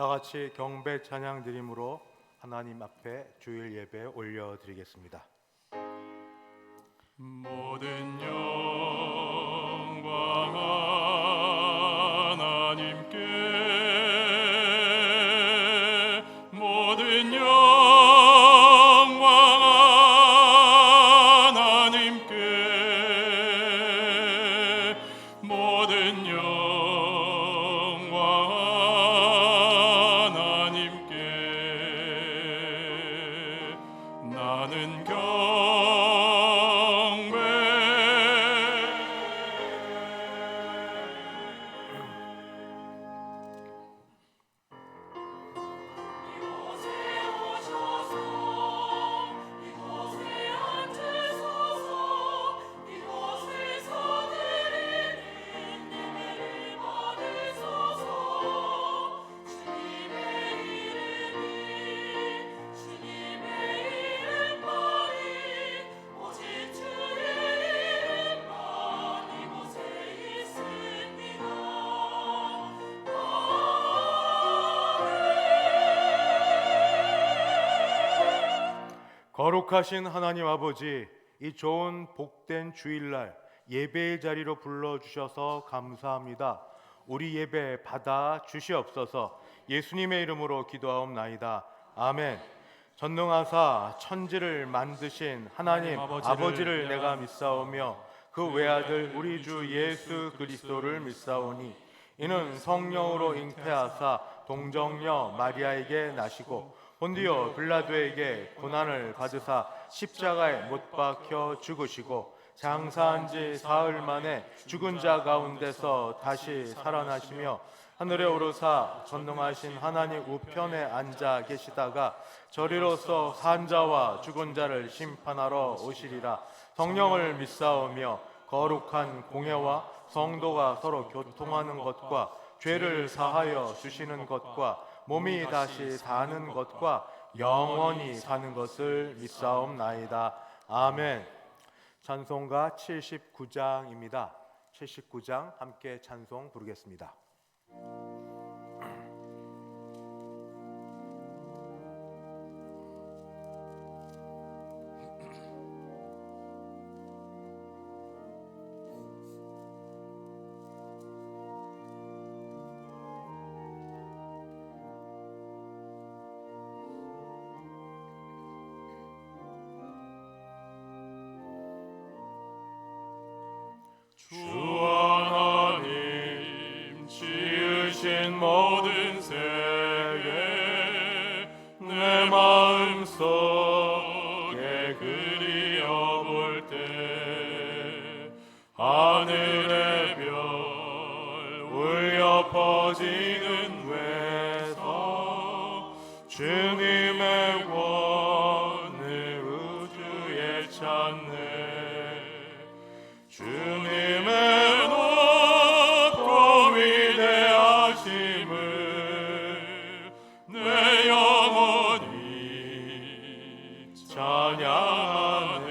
다 같이 경배 찬양 드림으로 하나님 앞에 주일 예배 올려드리겠습니다. 모든 영광 하나님께, 모든 영광 하나님께, 모든 영광 하나님께. 나는 거룩하신 하나님 아버지, 이 좋은 복된 주일날 예배의 자리로 불러주셔서 감사합니다. 우리 예배 받아 주시옵소서. 예수님의 이름으로 기도하옵나이다. 아멘. 전능하사 천지를 만드신 하나님 아버지를 내가 믿사오며 그 외아들 우리 주 예수 그리스도를 믿사오니 이는 성령으로 잉태하사 동정녀 마리아에게 나시고 본디오 빌라도에게 고난을 받으사 십자가에 못 박혀 죽으시고 장사한 지 사흘 만에 죽은 자 가운데서 다시 살아나시며 하늘에 오르사 전능하신 하나님 우편에 앉아 계시다가 저리로서 산 자와 죽은 자를 심판하러 오시리라. 성령을 믿사오며 거룩한 공예와 성도가 서로 교통하는 것과 죄를 사하여 주시는 것과 몸이 다시 사는 것과 영원히 사는 것을 믿사옵나이다. 아멘. 찬송가 79장입니다. 79장 함께 찬송 부르겠습니다. 주 하나님 지으신 모든 세계 내 마음속에 그리어볼 때 하늘의 별 울려 퍼지는 외성 주님의 권을 우주에 찾네. 주님의 높고 위대하심을 내 영혼이 찬양하네.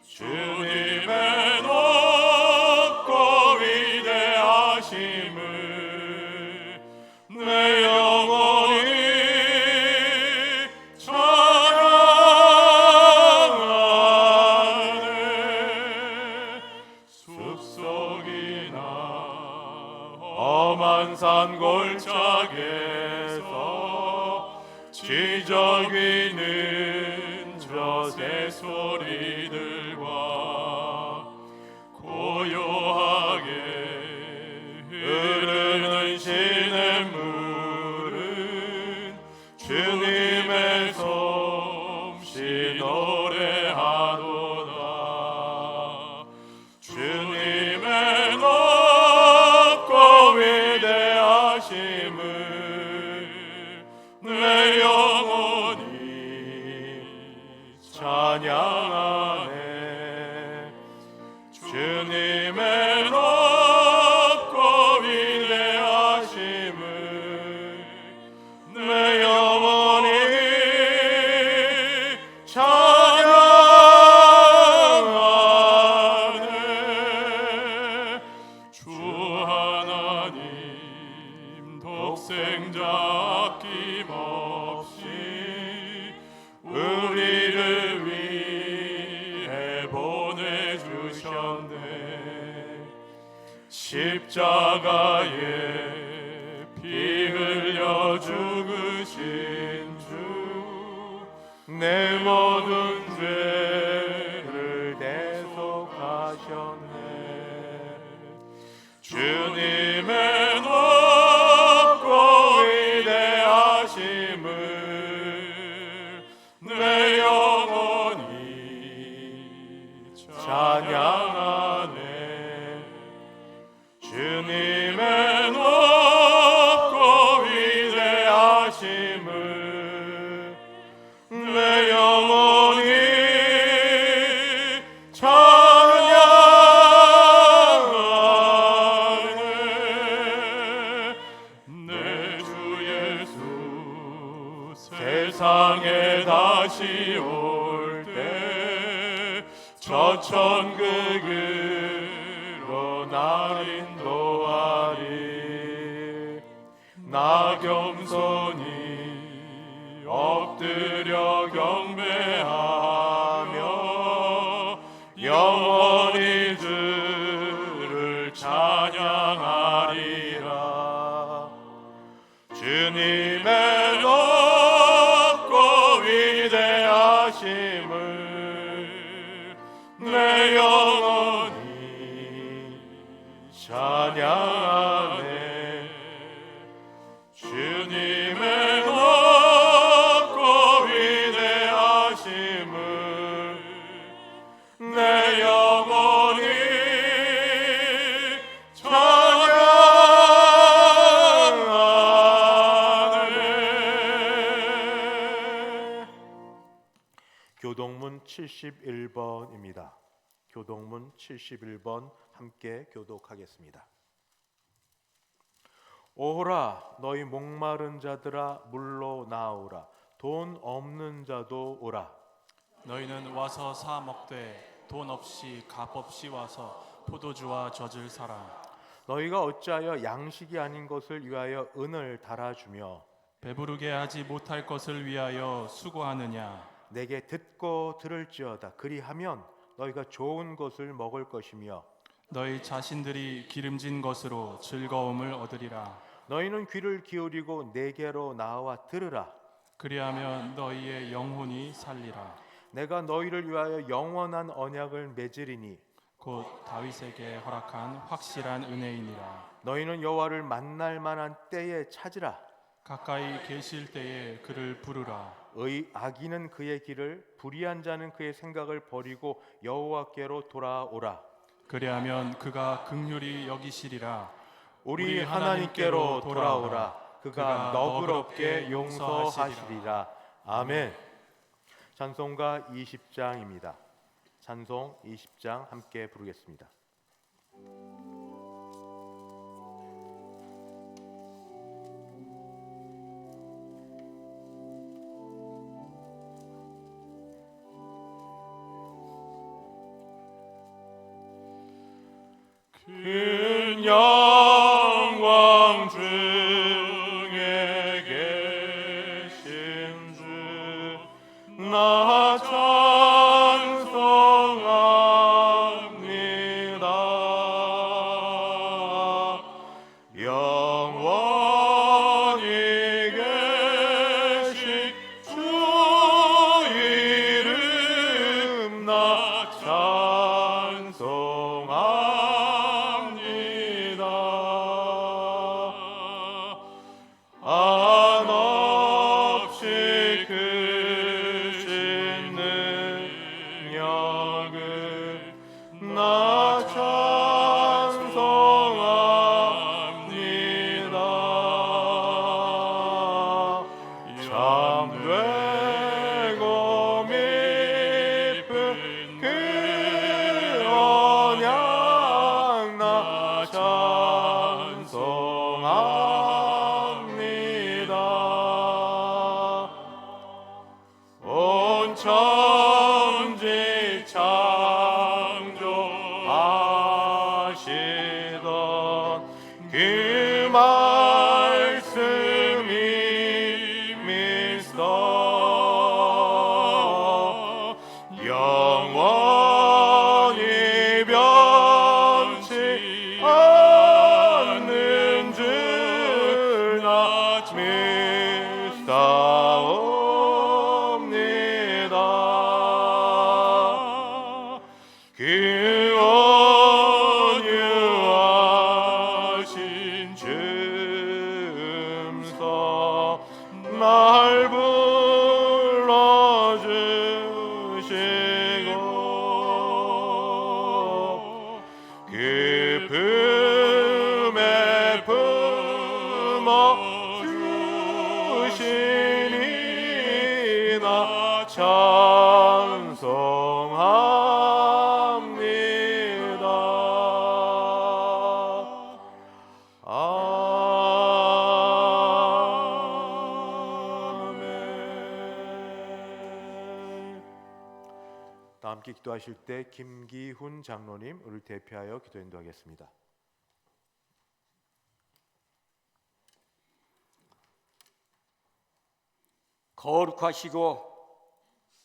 주님의 높고 위대하심을 내 영혼이 험한 산 골짜기에서 지저귀는 저 새소리들과 고요하게 흐르는 시냇물은 주님의 솜씨 노래하도다. 주님의 높고 위대하심을 내 영혼이 찬양하네. 주님의 높고 위대하심을 내 영혼이 찬양하네. 주 하나님 독생자 아낌없이 우리를 위해 보내주셨네. 십자가에 피 흘려 죽으신 주, 내 모든 죄를 대속하셨네. 주님의 높고 위대하심을 내 영혼이 찬양하네. 주님의 높고 위대하심을 내 영혼이 찬양하네. 내 주 예수 세상에 다시 올 때 저 천국으로 날 인도하리. 나 겸손히 엎드려 경배하며 영원히 주를 찬양하리라. 주님의 높고 위대하심을 내 영혼이 찬양하네. 주님의 높고 위대하심을 내 영혼이 찬양하네. 교동문 71번입니다. 교동문 71번 함께 교독하겠습니다. 오호라 너희 목마른 자들아 물로 나오라. 돈 없는 자도 오라. 너희는 와서 사 먹되 돈 없이 값 없이 와서 포도주와 젖을 사라. 너희가 어찌하여 양식이 아닌 것을 위하여 은을 달아주며 배부르게 하지 못할 것을 위하여 수고하느냐. 내게 듣고 들을지어다. 그리하면 너희가 좋은 것을 먹을 것이며 너희 자신들이 기름진 것으로 즐거움을 얻으리라. 너희는 귀를 기울이고 내게로 나와 들으라. 그리하면 너희의 영혼이 살리라. 내가 너희를 위하여 영원한 언약을 맺으리니 곧 다윗에게 허락한 확실한 은혜이니라. 너희는 여호와를 만날 만한 때에 찾으라. 가까이 계실 때에 그를 부르라. 악인은 그의 길을, 불의한 자는 그의 생각을 버리고 여호와께로 돌아오라. 그리하면 그가 긍휼히 여기시리라. 우리 하나님께로 돌아오라. 그가 너그럽게 용서하시리라. 아멘. 찬송가 20장입니다. 찬송 20장 함께 부르겠습니다. 큰 영광 중에 계신 주, 나 찬송합니다. 영원히 계신 주 이름 나 찬송합니다. 한없이 크신 능력을 나 찬송합니다. 참되고 깊은 그 언약 나 찬송합니다. 온 천지 창조하시던 그 말씀 주시니나 찬송합니다. 아멘. 다 함께 기도하실 때 김기훈 장로님을 대표하여 기도 인도하겠습니다. 거룩하시고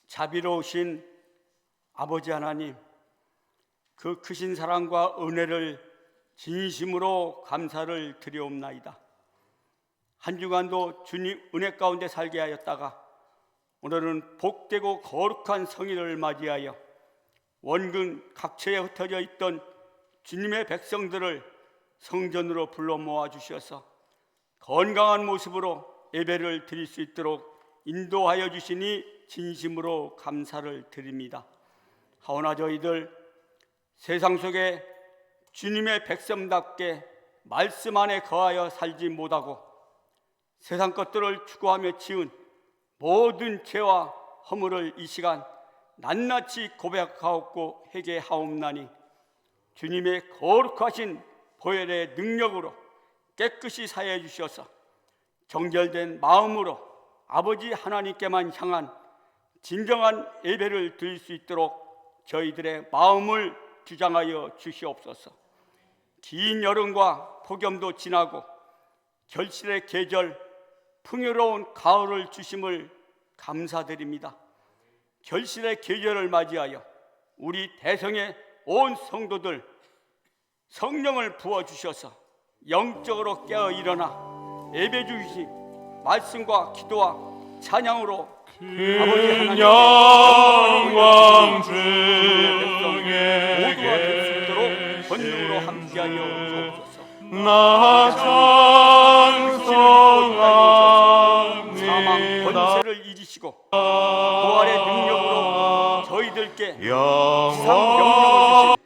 자비로우신 아버지 하나님, 그 크신 사랑과 은혜를 진심으로 감사를 드리옵나이다. 한 주간도 주님 은혜 가운데 살게 하였다가 오늘은 복되고 거룩한 성일을 맞이하여 원근 각처에 흩어져 있던 주님의 백성들을 성전으로 불러 모아 주셔서 건강한 모습으로 예배를 드릴 수 있도록 인도하여 주시니 진심으로 감사를 드립니다. 하오나 저희들 세상 속에 주님의 백성답게 말씀 안에 거하여 살지 못하고 세상 것들을 추구하며 지은 모든 죄와 허물을 이 시간 낱낱이 고백하옵고 회개하옵나니 주님의 거룩하신 보혈의 능력으로 깨끗이 사해 주셔서 정결된 마음으로 아버지 하나님께만 향한 진정한 예배를 드릴 수 있도록 저희들의 마음을 주장하여 주시옵소서. 긴 여름과 폭염도 지나고 결실의 계절, 풍요로운 가을을 주심을 감사드립니다. 결실의 계절을 맞이하여 우리 대성의 온 성도들 성령을 부어주셔서 영적으로 깨어 일어나 예배 주신 말씀과 기도와 찬양으로 아버지 하나님의 영광 모두가 될 수 중에 있도록 권능으로 함께하여 주옵소서. 나 사망 찬송합니다. 권세를 이기시고 부활의 능력으로 저희들께 지상 명령을 주신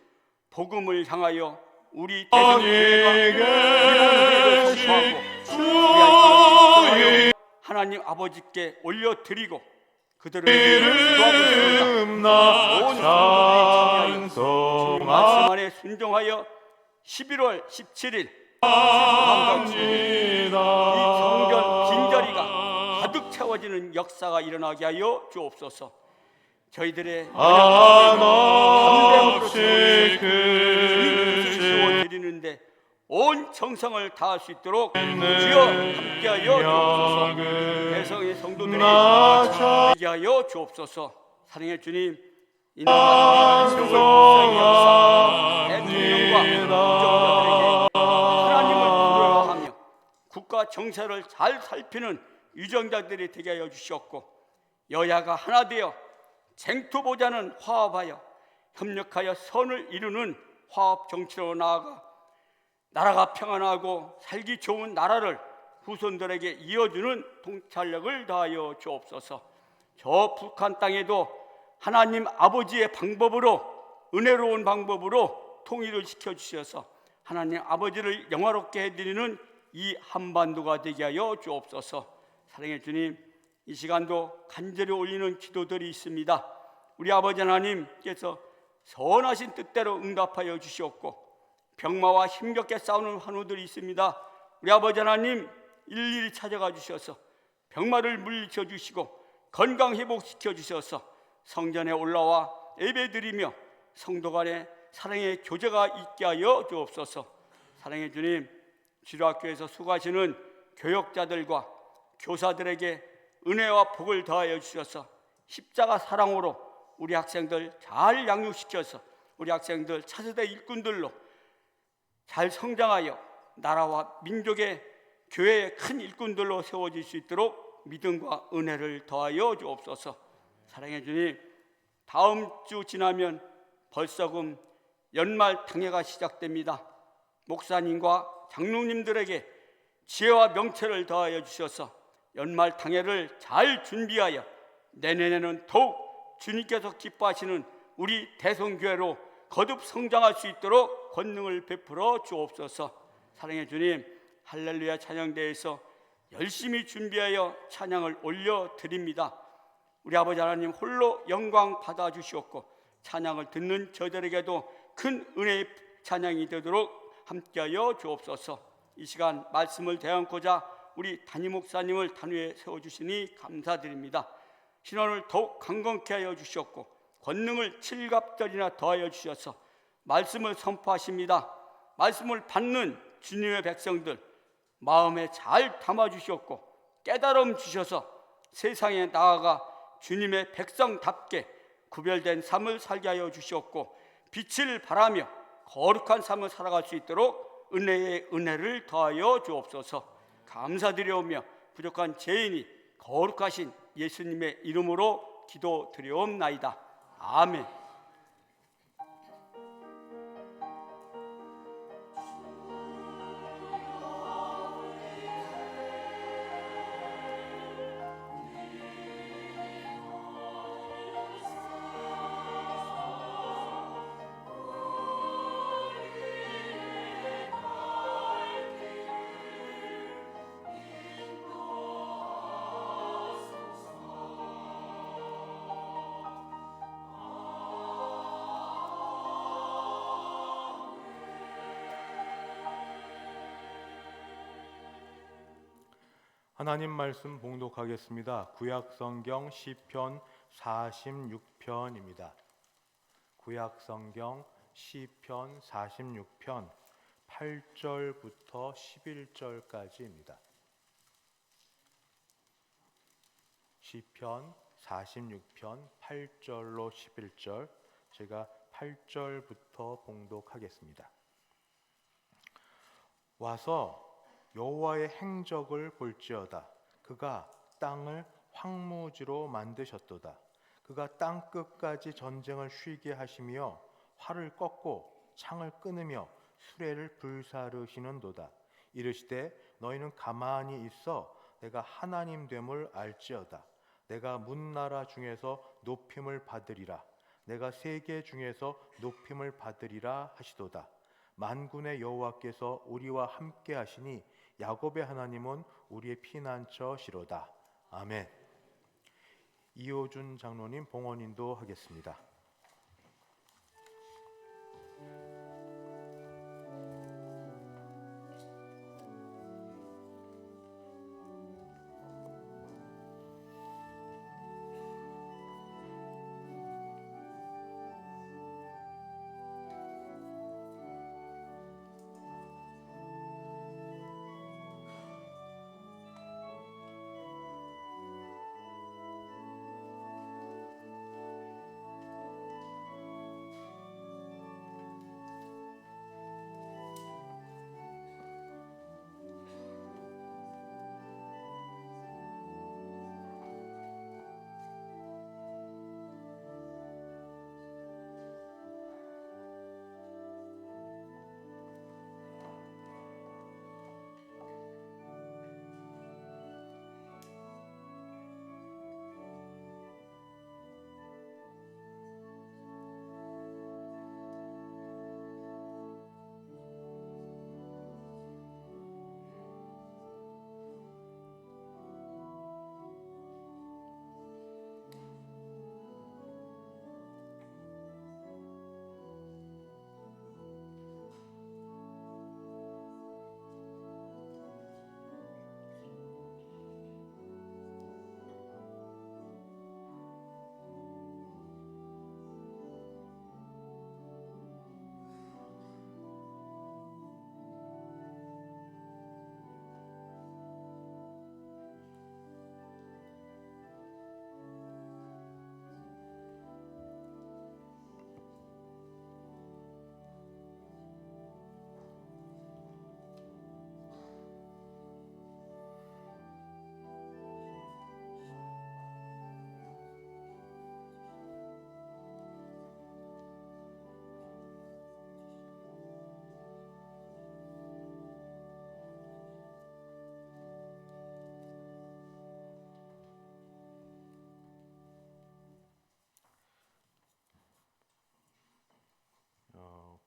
복음을 향하여 우리 대성교회가 이루는 선포하고 하나님 아버지께 올려드리고 그들을 기도하고 있습니다. 온 성도들이 참여하여 말씀 안에 순종하여 11월 17일 이 성전 빈자리가 가득 채워지는 역사가 일어나게 하여 주옵소서. 저희들의 한없이 드리는데 온 정성을 다할 수 있도록 주여 함께하여 주옵소서. 대성의 성도들이 되게 하여 주옵소서. 사랑의 주님, 인도받는 세월 역사, 대통령과 유정자들에게 하나님을 두려워하며 국가 정세를 잘 살피는 유정자들이 되게 하여 주시옵고 여야가 하나 되어 쟁투보자는 화합하여 협력하여 선을 이루는 화합 정치로 나아가 나라가 평안하고 살기 좋은 나라를 후손들에게 이어주는 통찰력을 다하여 주옵소서. 저 북한 땅에도 하나님 아버지의 방법으로 은혜로운 방법으로 통일을 시켜주셔서 하나님 아버지를 영화롭게 해드리는 이 한반도가 되게 하여 주옵소서. 사랑의 주님, 이 시간도 간절히 올리는 기도들이 있습니다. 우리 아버지 하나님께서 선하신 뜻대로 응답하여 주시옵고 병마와 힘겹게 싸우는 환우들이 있습니다. 우리 아버지 하나님 일일이 찾아가 주셔서 병마를 물리쳐 주시고 건강 회복시켜 주셔서 성전에 올라와 예배드리며 성도 간에 사랑의 교제가 있게 하여 주옵소서. 사랑의 주님, 지루학교에서 수고하시는 교역자들과 교사들에게 은혜와 복을 더하여 주셔서 십자가 사랑으로 우리 학생들 잘 양육시켜서 우리 학생들 차세대 일꾼들로 잘 성장하여 나라와 민족의 교회의 큰 일꾼들로 세워질 수 있도록 믿음과 은혜를 더하여 주옵소서. 사랑의 주님, 다음 주 지나면 벌써금 연말 당회가 시작됩니다. 목사님과 장로님들에게 지혜와 명철을 더하여 주셔서 연말 당회를 잘 준비하여 내년에는 더욱 주님께서 기뻐하시는 우리 대성교회로 거듭 성장할 수 있도록 권능을 베풀어 주옵소서. 사랑의 주님, 할렐루야 찬양대에서 열심히 준비하여 찬양을 올려드립니다. 우리 아버지 하나님 홀로 영광 받아주시옵고 찬양을 듣는 저들에게도 큰 은혜의 찬양이 되도록 함께하여 주옵소서. 이 시간 말씀을 대안고자 우리 담임 목사님을 단위에 세워주시니 감사드립니다. 신원을 더욱 강건케 하여 주시옵고 권능을 7갑절이나 더하여 주셔서 말씀을 선포하십니다. 말씀을 받는 주님의 백성들 마음에 잘 담아주시옵고 깨달음 주셔서 세상에 나아가 주님의 백성답게 구별된 삶을 살게 하여 주시옵고 빛을 발하며 거룩한 삶을 살아갈 수 있도록 은혜의 은혜를 더하여 주옵소서. 감사드리오며 부족한 죄인이 거룩하신 예수님의 이름으로 기도드리옵나이다. 아멘. 하나님 말씀 봉독하겠습니다. 구약성경 시편 46편입니다. 구약성경 시편 46편 8절부터 11절까지입니다. 시편 46편 8절로 11절, 제가 8절부터 봉독하겠습니다. 와서 여호와의 행적을 볼지어다. 그가 땅을 황무지로 만드셨도다. 그가 땅 끝까지 전쟁을 쉬게 하시며 활을 꺾고 창을 끊으며 수레를 불사르시는도다. 이르시되 너희는 가만히 있어 내가 하나님 됨을 알지어다. 내가 문나라 중에서 높임을 받으리라. 내가 세계 중에서 높임을 받으리라 하시도다. 만군의 여호와께서 우리와 함께 하시니 야곱의 하나님은 우리의 피난처시로다. 아멘. 이호준 장로님 봉헌인도 하겠습니다.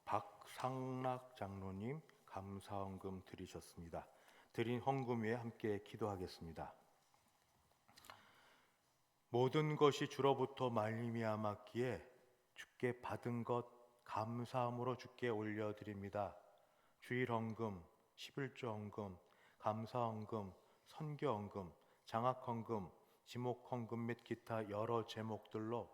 박상락 장로님 감사헌금 드리셨습니다. 드린 헌금 위에 함께 기도하겠습니다. 모든 것이 주로부터 말미암았기에 주께 받은 것 감사함으로 주께 올려드립니다. 주일 헌금, 11조 헌금, 감사 헌금, 선교 헌금, 장학 헌금, 지목 헌금 및 기타 여러 제목들로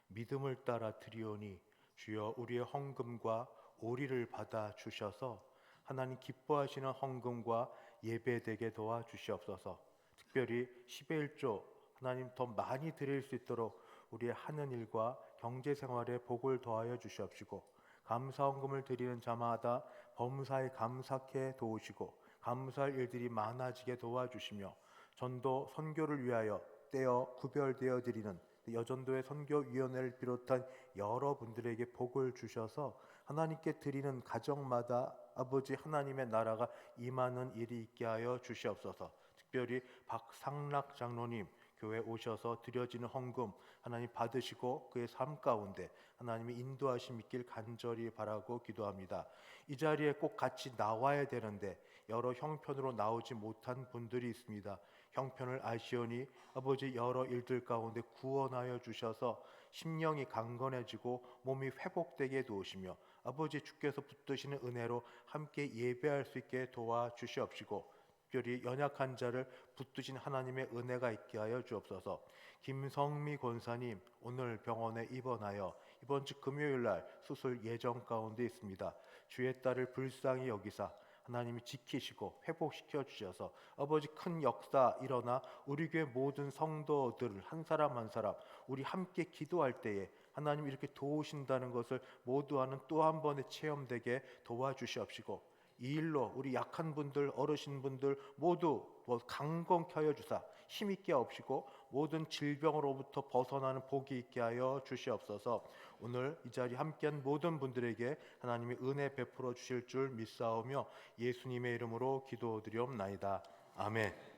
믿음을 따라 드리오니 주여 우리의 헌금과 오리를 받아 주셔서 하나님 기뻐하시는 헌금과 예배되게 도와주시옵소서. 특별히 11조 하나님 더 많이 드릴 수 있도록 우리의 하는 일과 경제 생활에 복을 더하여 주시옵시고, 감사 헌금을 드리는 자마다 범사에 감사케 도우시고 감사할 일들이 많아지게 도와주시며, 전도 선교를 위하여 떼어 구별되어 드리는 여전도의 선교위원회를 비롯한 여러분들에게 복을 주셔서 하나님께 드리는 가정마다 아버지 하나님의 나라가 임하는 일이 있게 하여 주시옵소서. 특별히 박상락 장로님 교회 오셔서 드려지는 헌금 하나님 받으시고 그의 삶 가운데 하나님의 인도하심 있길 간절히 바라고 기도합니다. 이 자리에 꼭 같이 나와야 되는데 여러 형편으로 나오지 못한 분들이 있습니다. 형편을 아시오니 아버지 여러 일들 가운데 구원하여 주셔서 심령이 강건해지고 몸이 회복되게 도우시며 아버지 주께서 붙드시는 은혜로 함께 예배할 수 있게 도와주시옵시고, 특별히 연약한 자를 붙드신 하나님의 은혜가 있게 하여 주옵소서. 김성미 권사님 오늘 병원에 입원하여 이번 주 금요일날 수술 예정 가운데 있습니다. 주의 딸을 불쌍히 여기사 하나님이 지키시고 회복시켜 주셔서 아버지 큰 역사 일어나 우리 교회 모든 성도들 한 사람 한 사람 우리 함께 기도할 때에 하나님 이렇게 도우신다는 것을 모두 하는 또 한 번의 체험되게 도와주시옵시고, 이 일로 우리 약한 분들 어르신분들 모두 강건케 하여 주사 힘있게 하옵시고 모든 질병으로부터 벗어나는 복이 있게 하여 주시옵소서. 오늘 이 자리 함께한 모든 분들에게 하나님의 은혜 베풀어 주실 줄 믿사오며 예수님의 이름으로 기도드리옵나이다. 아멘.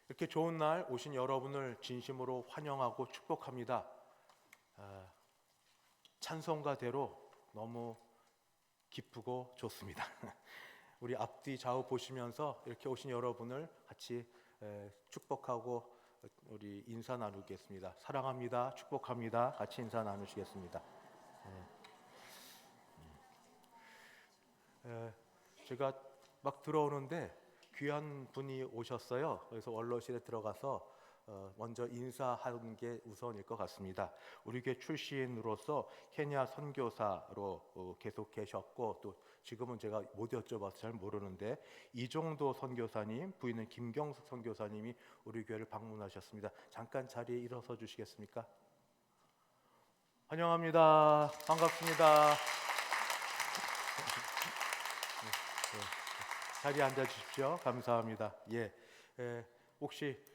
이렇게 좋은 날 오신 여러분을 진심으로 환영하고 축복합니다. 찬송가대로 너무 기쁘고 좋습니다. 우리 앞뒤 좌우 보시면서 이렇게 오신 여러분을 같이 축복하고 우리 인사 나누겠습니다. 사랑합니다. 축복합니다. 같이 인사 나누시겠습니다. 제가 막 들어오는데 귀한 분이 오셨어요. 그래서 원로실에 들어가서 먼저 인사하는 게 우선일 것 같습니다. 우리 교회 출신으로서 케냐 선교사로 계속 계셨고 또 지금은 제가 못 여쭤봐서 잘 모르는데 이종도 선교사님 부인은 김경숙 선교사님이 우리 교회를 방문하셨습니다. 잠깐 자리에 일어서 주시겠습니까? 환영합니다. 반갑습니다. 자리에 앉아 주십시오. 감사합니다. 혹시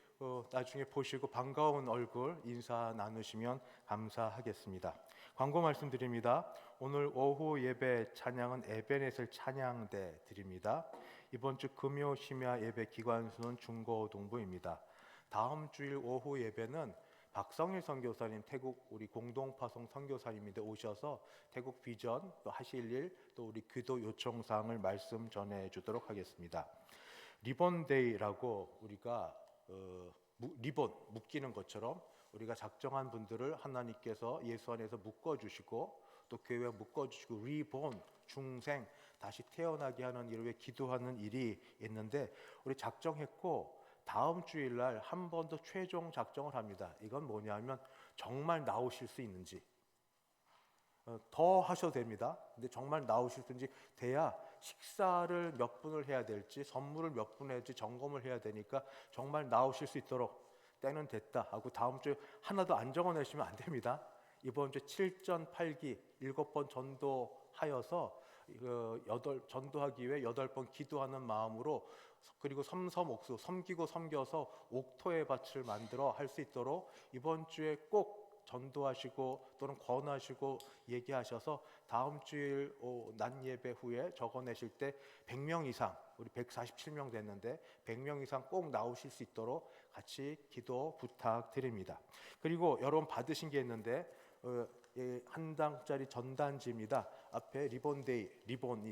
나중에 보시고 반가운 얼굴 인사 나누시면 감사하겠습니다. 광고 말씀드립니다. 오늘 오후 예배 찬양은 에베네셀 찬양대 드립니다. 이번 주 금요 심야 예배 기관수는 중고동부입니다. 다음 주일 오후 예배는 박성일 선교사님 태국 우리 공동파송 선교사님인데 오셔서 태국 비전 또 하실 일 또 우리 기도 요청사항을 말씀 전해 주도록 하겠습니다. 리본데이라고 우리가 리본 묶이는 것처럼 우리가 작정한 분들을 하나님께서 예수 안에서 묶어주시고 또 교회에 묶어주시고 리본 중생 다시 태어나게 하는 일을 위해 기도하는 일이 있는데 우리 작정했고 다음 주일날 한 번 더 최종 작정을 합니다. 이건 뭐냐면 정말 나오실 수 있는지 더 하셔도 됩니다. 근데 정말 나오실 수 있는지 돼야 식사를 몇 분을 해야 될지 선물을 몇 분 해야 될지 점검을 해야 되니까 정말 나오실 수 있도록 때는 됐다 하고 다음 주에 하나도 안 적어내시면 안 됩니다. 이번 주 7전 8기 7번 전도하여서 전도하기 위해 8번 기도하는 마음으로 그리고 섬섬옥수 섬기고 섬겨서 옥토의 밭을 만들어 할 수 있도록 이번 주에 꼭 전도하시고 또는 권하시고 얘기하셔서 다음 주일 낮 예배 후에 적어내실 때 100명 이상 우리 147명 됐는데 100명 이상 꼭 나오실 수 있도록 같이 기도 부탁드립니다. 그리고 여러분 받으신 게 있는데 한 장짜리 전단지입니다. 앞에 리본이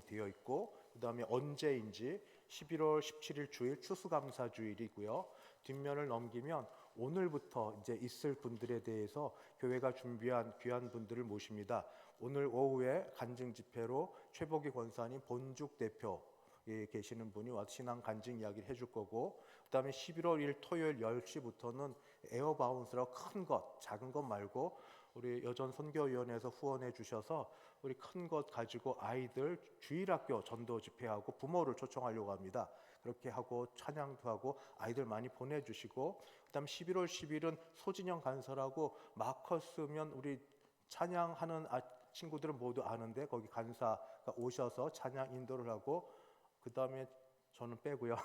되어 있고 그다음에 언제인지 11월 17일 주일 추수감사 주일이고요. 뒷면을 넘기면 오늘부터 이제 있을 분들에 대해서 교회가 준비한 귀한 분들을 모십니다. 오늘 오후에 간증 집회로 최복희 권사님 본죽 대표 계시는 분이 와서 신앙 간증 이야기를 해줄 거고, 그다음에 11월 1일 토요일 10시부터는 에어바운스라고 큰 것, 작은 것 말고 우리 여전 선교위원회에서 후원해 주셔서 우리 큰 것 가지고 아이들 주일학교 전도 집회하고 부모를 초청하려고 합니다. 그렇게 하고 찬양도 하고 아이들 많이 보내주시고, 그다음 11월 10일은 소진영 간사라고 마커스면 우리 찬양하는 친구들은 모두 아는데 거기 간사가 오셔서 찬양 인도를 하고, 그다음에 저는 빼고요.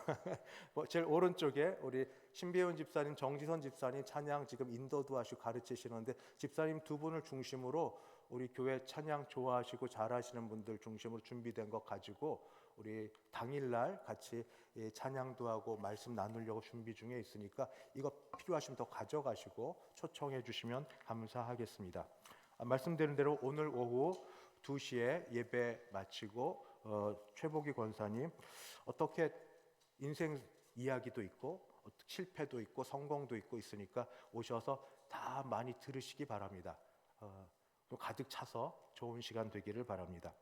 제일 오른쪽에 우리 신배훈 집사님, 정지선 집사님 찬양 지금 인도도 하시고 가르치시는데 집사님 두 분을 중심으로 우리 교회 찬양 좋아하시고 잘하시는 분들 중심으로 준비된 것 가지고 우리 당일날 같이 찬양도 하고 말씀 나누려고 준비 중에 있으니까 이거 필요하시면 더 가져가시고 초청해 주시면 감사하겠습니다. 말씀드린 대로 오늘 오후 2시에 예배 마치고 최복희 권사님 어떻게 인생 이야기도 있고 실패도 있고 성공도 있고 있으니까 오셔서 다 많이 들으시기 바랍니다. 가득 차서 좋은 시간 되기를 바랍니다.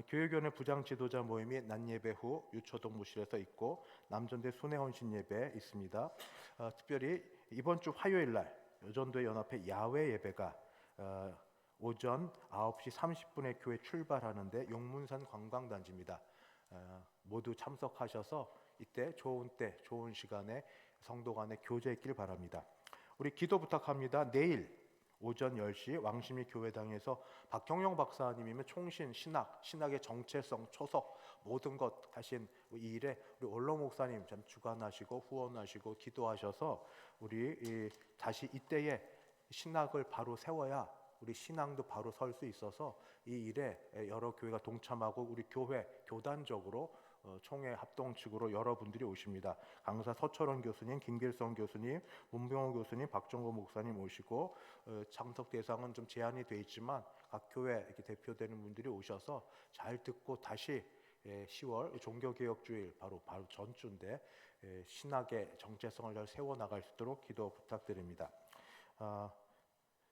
교육위원회 부장 지도자 모임이 낮 예배 후 유초동무실에서 있고 남전대 순회헌신 예배 있습니다. 특별히 이번 주 화요일 날 여전도의 연합회 야외 예배가 오전 9시 30분에 교회 출발하는데 용문산 관광단지입니다. 모두 참석하셔서 이때 좋은 시간에 성도 간에 교제했길 바랍니다. 우리 기도 부탁합니다. 내일 오전 10시 왕십리 교회당에서 박경영 박사님이면 총신, 신학의 정체성, 초석 모든 것 하신 이 일에 우리 원로 목사님 참 주관하시고 후원하시고 기도하셔서 우리 다시 이때에 신학을 바로 세워야 우리 신앙도 바로 설 수 있어서 이 일에 여러 교회가 동참하고 우리 교회 교단적으로 총회 합동 측으로 여러분들이 오십니다. 강사 서철원 교수님, 김길성 교수님, 문병호 교수님, 박정호 목사님 오시고 참석 대상은 좀 제한이 돼 있지만 각 교회 이렇게 대표되는 분들이 오셔서 잘 듣고 다시 10월 종교개혁주일 바로 전주인데 신학의 정체성을 잘 세워나갈 수 있도록 기도 부탁드립니다.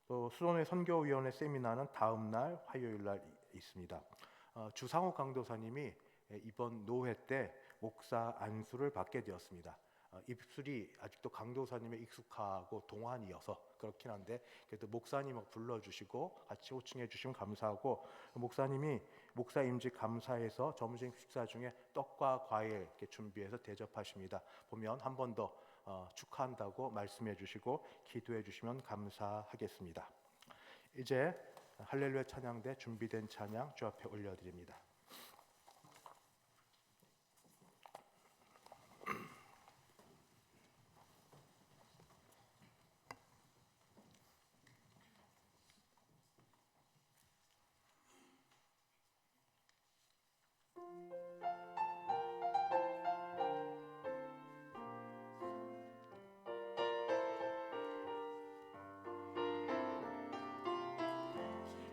또 수도원회 선교위원회 세미나는 다음 날 화요일 날 있습니다. 주상욱 강도사님이 이번 노회 때 목사 안수를 받게 되었습니다. 입술이 아직도 강도사님의 익숙하고 동안이어서 그렇긴 한데 그래도 목사님 불러주시고 같이 호칭해 주시면 감사하고, 목사님이 목사 임직 감사해서 점심 식사 중에 떡과 과일 이렇게 준비해서 대접하십니다. 보면 한 번 더 축하한다고 말씀해 주시고 기도해 주시면 감사하겠습니다. 이제 할렐루야 찬양대 준비된 찬양 주 앞에 올려드립니다.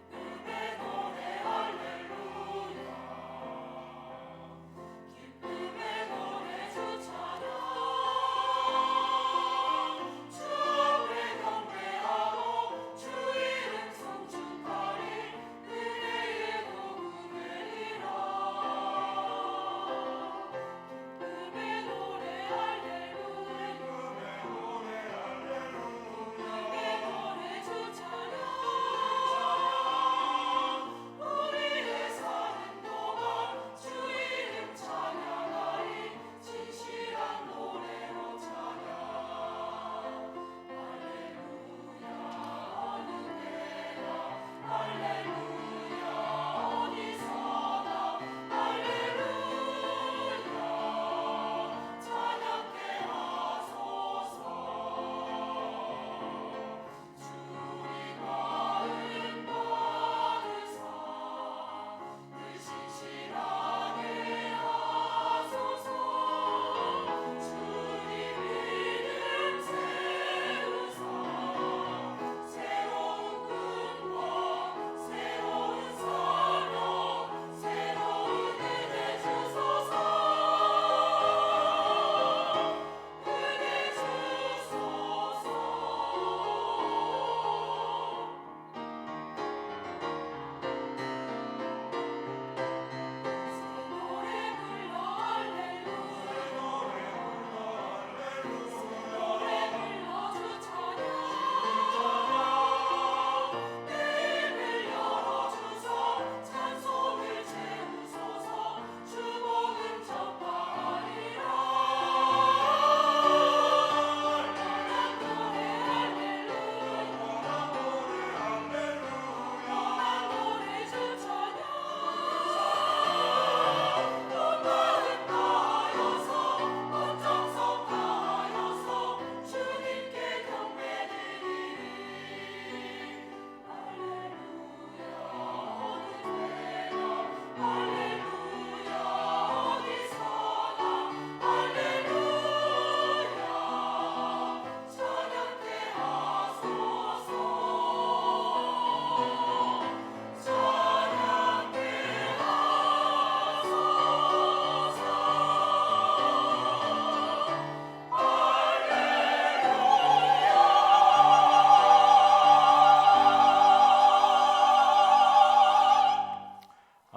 기쁨의 노래 할렐루야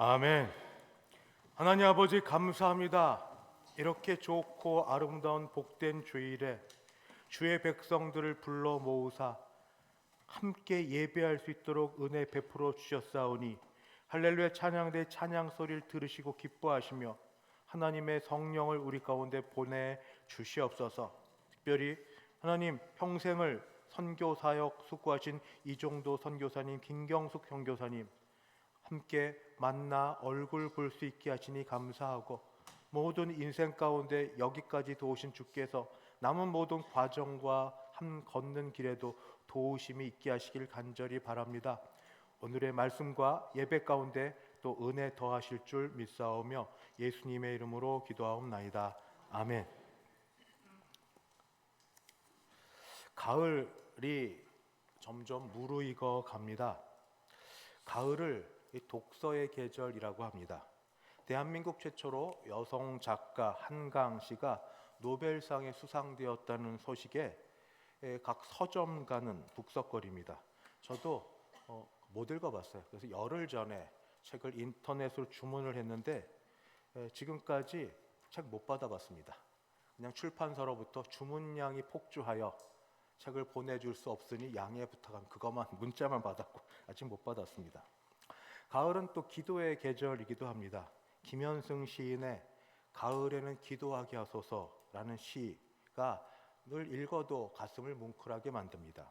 아멘. 하나님 아버지 감사합니다. 이렇게 좋고 아름다운 복된 주일에 주의 백성들을 불러 모으사 함께 예배할 수 있도록 은혜 베풀어 주셨사오니 할렐루야 찬양대 찬양 소리를 들으시고 기뻐하시며 하나님의 성령을 우리 가운데 보내 주시옵소서. 특별히 하나님 평생을 선교 사역 수고하신 이종도 선교사님, 김경숙 선교사님 함께 만나 얼굴 볼 수 있게 하시니 감사하고 모든 인생 가운데 여기까지 도우신 주께서 남은 모든 과정과 한 걷는 길에도 도우심이 있게 하시길 간절히 바랍니다. 오늘의 말씀과 예배 가운데 또 은혜 더하실 줄 믿사오며 예수님의 이름으로 기도하옵나이다. 아멘. 가을이 점점 무르익어 갑니다. 가을을 독서의 계절이라고 합니다. 대한민국 최초로 여성 작가 한강 씨가 노벨상에 수상되었다는 소식에 각 서점가는 북적거립니다. 저도 못 읽어봤어요. 그래서 열흘 전에 책을 인터넷으로 주문을 했는데 지금까지 책 못 받아봤습니다. 그냥 출판사로부터 주문량이 폭주하여 책을 보내줄 수 없으니 양해 부탁함, 그것만 문자만 받았고 아직 못 받았습니다. 가을은 또 기도의 계절이기도 합니다. 김현승 시인의 가을에는 기도하게 하소서라는 시가 늘 읽어도 가슴을 뭉클하게 만듭니다.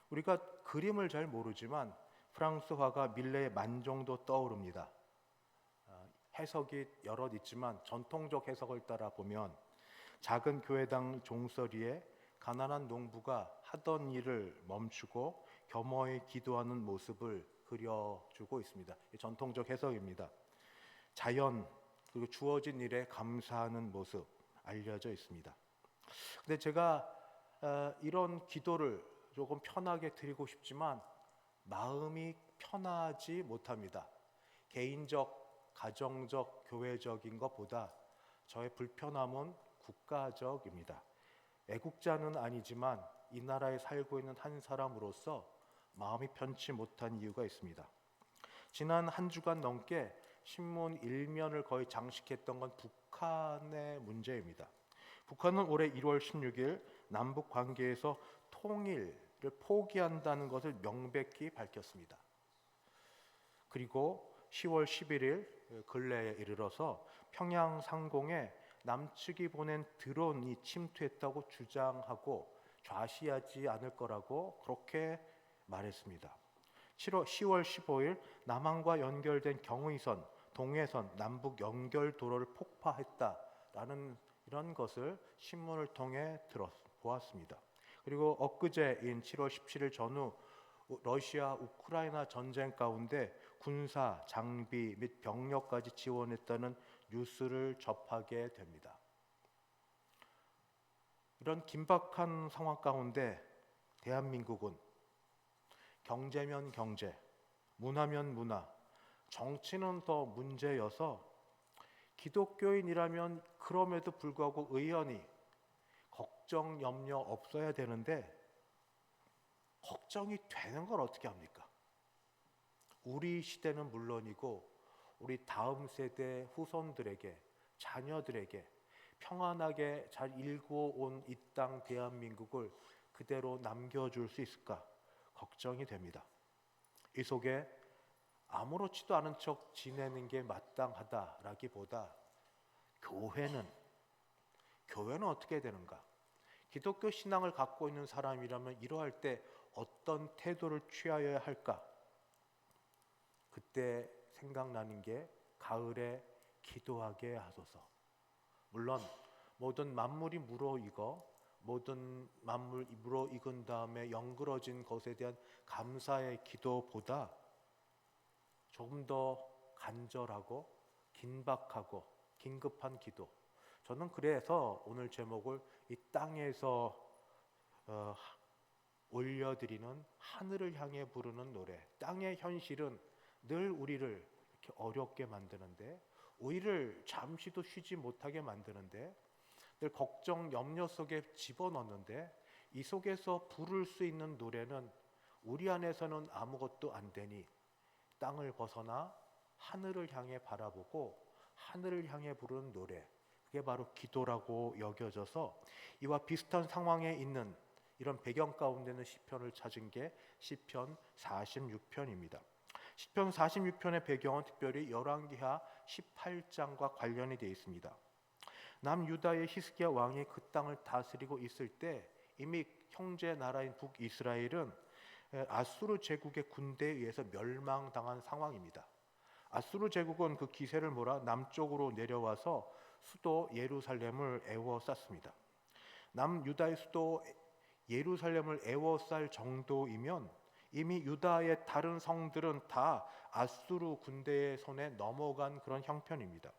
우리가 그림을 잘 모르지만 프랑스 화가 밀레의 만종도 떠오릅니다. 해석이 여럿 있지만 전통적 해석을 따라 보면 작은 교회당 종소리에 가난한 농부가 하던 일을 멈추고 겸허히 기도하는 모습을 그려주고 있습니다. 전통적 해석입니다. 자연 그리고 주어진 일에 감사하는 모습 알려져 있습니다. 근데 제가 이런 기도를 조금 편하게 드리고 싶지만 마음이 편하지 못합니다. 개인적, 가정적, 교회적인 것보다 저의 불편함은 국가적입니다. 애국자는 아니지만 이 나라에 살고 있는 한 사람으로서 마음이 편치 못한 이유가 있습니다. 지난 한 주간 넘게 신문 일면을 거의 장식했던 건 북한의 문제입니다. 북한은 올해 1월 16일 남북 관계에서 통일을 포기한다는 것을 명백히 밝혔습니다. 그리고 10월 11일 근래에 이르러서 평양 상공에 남측이 보낸 드론이 침투했다고 주장하고 좌시하지 않을 거라고 그렇게 말했습니다. 10월 15일 남한과 연결된 경의선, 동해선, 남북 연결 도로를 폭파했다라는 이런 것을 신문을 통해 보았습니다. 그리고 엊그제인 7월 17일 전후 러시아 우크라이나 전쟁 가운데 군사, 장비 및 병력까지 지원했다는 뉴스를 접하게 됩니다. 이런 긴박한 상황 가운데 대한민국은 경제면 경제, 문화면 문화, 정치는 더 문제여서 기독교인이라면 그럼에도 불구하고 의연히 걱정, 염려 없어야 되는데 걱정이 되는 걸 어떻게 합니까? 우리 시대는 물론이고 우리 다음 세대 후손들에게, 자녀들에게 평안하게 잘 일구어온 이 땅 대한민국을 그대로 남겨줄 수 있을까 걱정이 됩니다. 이 속에 아무렇지도 않은 척 지내는 게 마땅하다라기보다 교회는 어떻게 되는가? 기독교 신앙을 갖고 있는 사람이라면 이러할 때 어떤 태도를 취하여야 할까? 그때 생각나는 게 가을에 기도하게 하소서. 물론 모든 만물이 무르익어 모든 만물 무르익은 다음에 영그러진 것에 대한 감사의 기도보다 조금 더 간절하고 긴박하고 긴급한 기도. 저는 그래서 오늘 제목을 이 땅에서 올려드리는 하늘을 향해 부르는 노래. 땅의 현실은 늘 우리를 이렇게 어렵게 만드는데, 우리를 잠시도 쉬지 못하게 만드는데, 늘 걱정, 염려 속에 집어넣는데, 이 속에서 부를 수 있는 노래는 우리 안에서는 아무것도 안 되니 땅을 벗어나 하늘을 향해 바라보고 하늘을 향해 부르는 노래, 그게 바로 기도라고 여겨져서 이와 비슷한 상황에 있는 이런 배경 가운데는 시편을 찾은 게 시편 46편입니다. 시편 46편의 배경은 특별히 열왕기하 18장과 관련이 되어 있습니다. 남유다의 히스기야 왕이 그 땅을 다스리고 있을 때 이미 형제 나라인 북이스라엘은 아수르 제국의 군대에 의해서 멸망당한 상황입니다. 아수르 제국은 그 기세를 몰아 남쪽으로 내려와서 수도 예루살렘을 에워쌌습니다. 남유다의 수도 예루살렘을 에워쌀 정도이면 이미 유다의 다른 성들은 다 아수르 군대의 손에 넘어간 그런 형편입니다.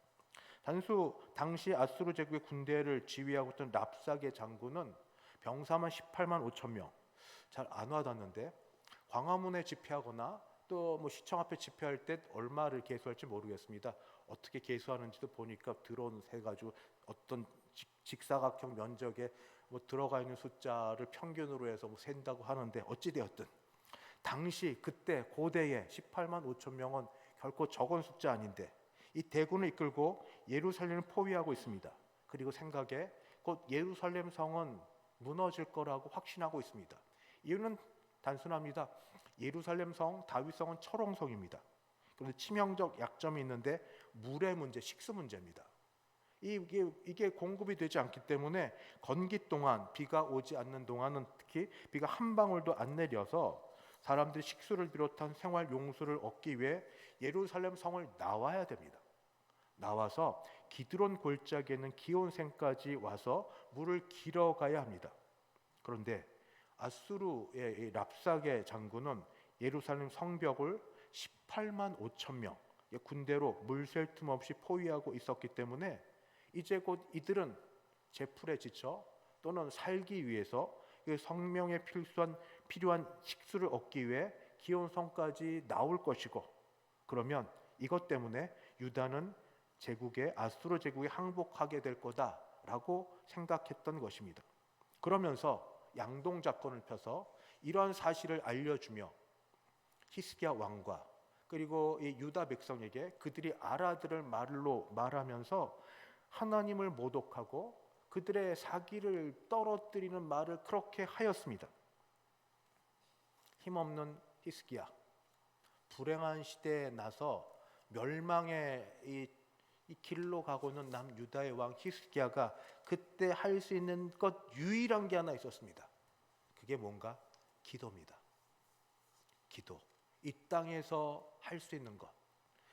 당시 아수르 제국의 군대를 지휘하고 있던 랍사게 장군은 병사만 18만 5천 명, 잘 안 와닿는데 광화문에 집회하거나 또 뭐 시청 앞에 집회할 때 얼마를 계수할지 모르겠습니다. 어떻게 계수하는지도 보니까 드론 세 가지고 어떤 직사각형 면적에 뭐 들어가 있는 숫자를 평균으로 해서 뭐 센다고 하는데 어찌 되었든 당시 그때 고대에 18만 5천 명은 결코 적은 숫자 아닌데 이 대군을 이끌고 예루살렘을 포위하고 있습니다. 그리고 생각에 곧 예루살렘 성은 무너질 거라고 확신하고 있습니다. 이유는 단순합니다. 예루살렘 성, 다윗 성은 철옹성입니다. 그런데 치명적 약점이 있는데 물의 문제, 식수 문제입니다. 이게 공급이 되지 않기 때문에 건기 동안, 비가 오지 않는 동안은 특히 비가 한 방울도 안 내려서 사람들이 식수를 비롯한 생활 용수를 얻기 위해 예루살렘 성을 나와야 됩니다. 나와서 기드론 골짜기에 있는 기온샘까지 와서 물을 길어가야 합니다. 그런데 아수르의 랍사게 장군은 예루살렘 성벽을 18만 5천 명 군대로 물샐 틈 없이 포위하고 있었기 때문에 이제 곧 이들은 제풀에 지쳐 또는 살기 위해서 성명에 필요한 식수를 얻기 위해 기온성까지 나올 것이고, 그러면 이것 때문에 유다는 아수르 제국에 항복하게 될 거다라고 생각했던 것입니다. 그러면서 양동작권을 펴서 이러한 사실을 알려주며 히스기야 왕과 그리고 이 유다 백성에게 그들이 알아들을 말로 말하면서 하나님을 모독하고 그들의 사기를 떨어뜨리는 말을 그렇게 하였습니다. 힘없는 히스기야, 불행한 시대에 나서 멸망의 이 길로 가고 있는 남유다의 왕 히스기야가 그때 할 수 있는 것 유일한 게 하나 있었습니다. 그게 뭔가? 기도입니다. 기도. 이 땅에서 할 수 있는 것,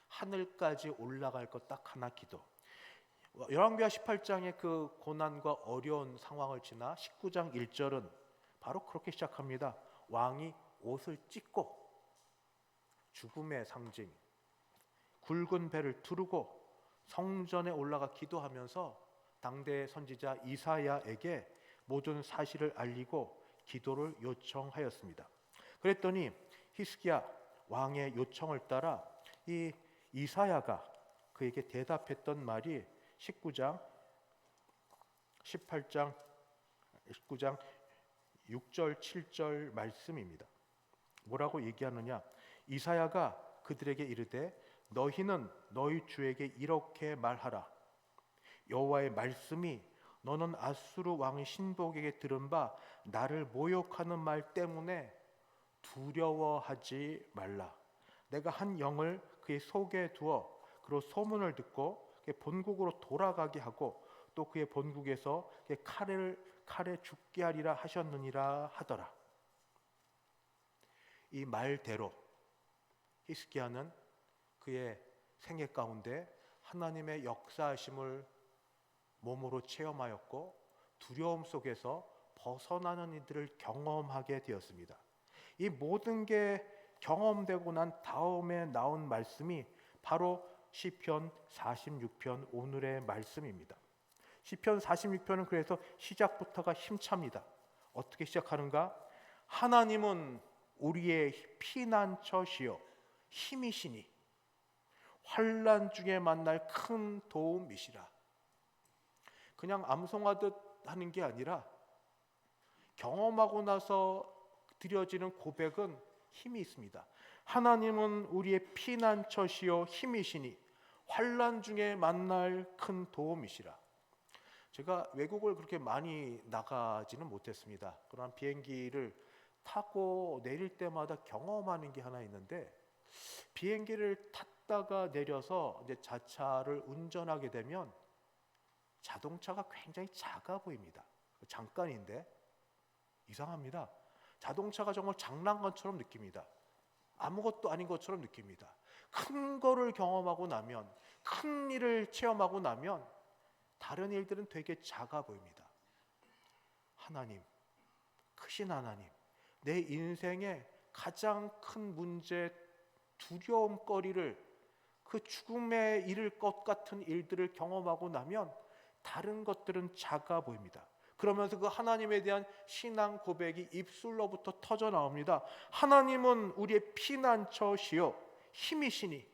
하늘까지 올라갈 것 딱 하나, 기도. 열왕기하 18장의 그 고난과 어려운 상황을 지나 19장 1절은 바로 그렇게 시작합니다. 왕이 옷을 찢고 죽음의 상징 굵은 배를 두르고 성전에 올라가 기도하면서 당대 선지자 이사야에게 모든 사실을 알리고 기도를 요청하였습니다. 그랬더니 히스기야 왕의 요청을 따라 이 이사야가 그에게 대답했던 말이 19장 6절 7절 말씀입니다. 뭐라고 얘기하느냐? 이사야가 그들에게 이르되 너희는 너희 주에게 이렇게 말하라. 여호와의 말씀이 너는 아수르 왕의 신복에게 들은 바 나를 모욕하는 말 때문에 두려워하지 말라. 내가 한 영을 그의 속에 두어 그로 소문을 듣고 그의 본국으로 돌아가게 하고 또 그의 본국에서 그의 칼에 죽게 하리라 하셨느니라 하더라. 이 말대로 히스기야는 그의 생애 가운데 하나님의 역사하심을 몸으로 체험하였고 두려움 속에서 벗어나는 이들을 경험하게 되었습니다. 이 모든 게 경험되고 난 다음에 나온 말씀이 바로 시편 46편 오늘의 말씀입니다. 시편 46편은 그래서 시작부터가 힘찹니다. 어떻게 시작하는가? 하나님은 우리의 피난처시요 힘이시니 환난 중에 만날 큰 도움이시라. 그냥 암송하듯 하는 게 아니라 경험하고 나서 드려지는 고백은 힘이 있습니다. 하나님은 우리의 피난처시요 힘이시니 환난 중에 만날 큰 도움이시라. 제가 외국을 그렇게 많이 나가지는 못했습니다. 그러나 비행기를 타고 내릴 때마다 경험하는 게 하나 있는데, 비행기를 탔다가 내려서 이제 자차를 운전하게 되면 자동차가 굉장히 작아 보입니다. 잠깐인데 이상합니다. 자동차가 정말 장난감처럼 느낍니다. 아무것도 아닌 것처럼 느낍니다. 큰 거를 경험하고 나면, 큰 일을 체험하고 나면 다른 일들은 되게 작아 보입니다. 하나님, 크신 하나님, 내 인생의 가장 큰 문제, 두려움거리를, 그 죽음에 이를 것 같은 일들을 경험하고 나면 다른 것들은 작아 보입니다. 그러면서 그 하나님에 대한 신앙 고백이 입술로부터 터져 나옵니다. 하나님은 우리의 피난처시요 힘이시니,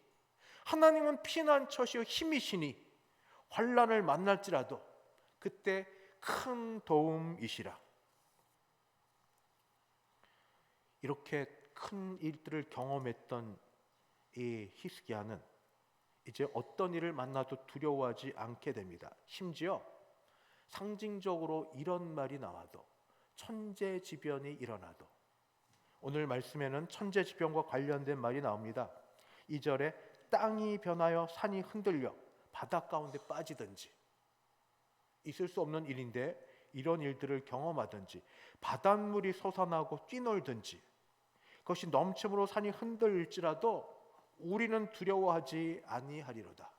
하나님은 피난처시요 힘이시니 환난을 만날지라도 그때 큰 도움이시라. 이렇게 큰 일들을 경험했던 이 히스기야는 이제 어떤 일을 만나도 두려워하지 않게 됩니다. 심지어 상징적으로 이런 말이 나와도, 천재지변이 일어나도, 오늘 말씀에는 천재지변과 관련된 말이 나옵니다. 2절에 땅이 변하여 산이 흔들려 바다 가운데 빠지든지, 있을 수 없는 일인데 이런 일들을 경험하든지, 바닷물이 솟아나고 뛰놀든지, 그것이 넘침으로 산이 흔들릴지라도 우리는 두려워하지 아니하리로다.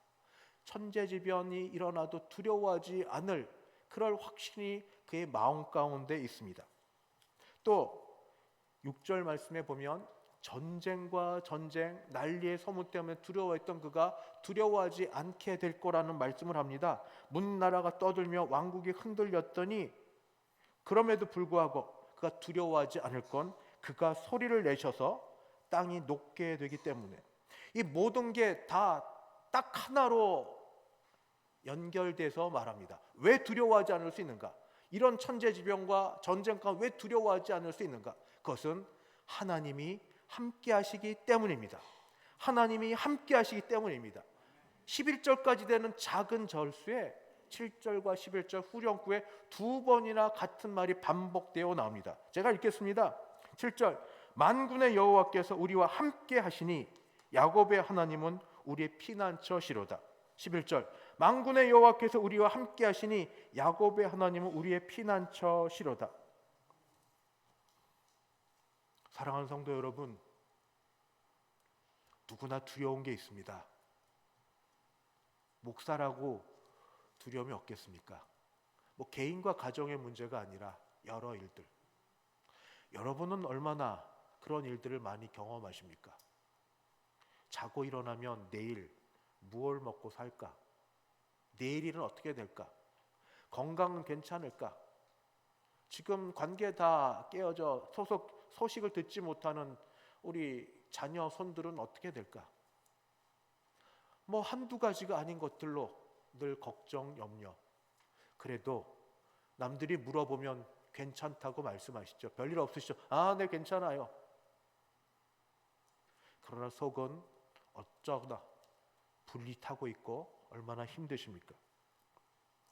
천재지변이 일어나도 두려워하지 않을 그럴 확신이 그의 마음 가운데 있습니다. 또 6절 말씀에 보면 전쟁과 전쟁, 난리의 소문 때문에 두려워했던 그가 두려워하지 않게 될 거라는 말씀을 합니다. 문나라가 떠들며 왕국이 흔들렸더니 그럼에도 불구하고 그가 두려워하지 않을 건 그가 소리를 내셔서 땅이 녹게 되기 때문에, 이 모든 게 다 딱 하나로 연결돼서 말합니다. 왜 두려워하지 않을 수 있는가? 이런 천재지변과 전쟁과 왜 두려워하지 않을 수 있는가? 그것은 하나님이 함께 하시기 때문입니다. 하나님이 함께 하시기 때문입니다. 11절까지 되는 작은 절수에 7절과 11절 후렴구에 두 번이나 같은 말이 반복되어 나옵니다. 제가 읽겠습니다. 7절, 만군의 여호와께서 우리와 함께 하시니 야곱의 하나님은 우리의 피난처시로다. 11절, 만군의 여호와께서 우리와 함께 하시니 야곱의 하나님은 우리의 피난처시로다. 사랑하는 성도 여러분, 누구나 두려운 게 있습니다. 목사라고 두려움이 없겠습니까? 뭐 개인과 가정의 문제가 아니라 여러 일들. 여러분은 얼마나 그런 일들을 많이 경험하십니까? 자고 일어나면 내일 무엇을 먹고 살까? 내일 일은 어떻게 될까? 건강은 괜찮을까? 지금 관계 다 깨어져 소식을 듣지 못하는 우리 자녀 손들은 어떻게 될까? 뭐 한두 가지가 아닌 것들로 늘 걱정, 염려. 그래도 남들이 물어보면 괜찮다고 말씀하시죠. 별일 없으시죠? 아, 네, 괜찮아요. 그러나 속은 어쩌나 불이 타고 있고 얼마나 힘드십니까?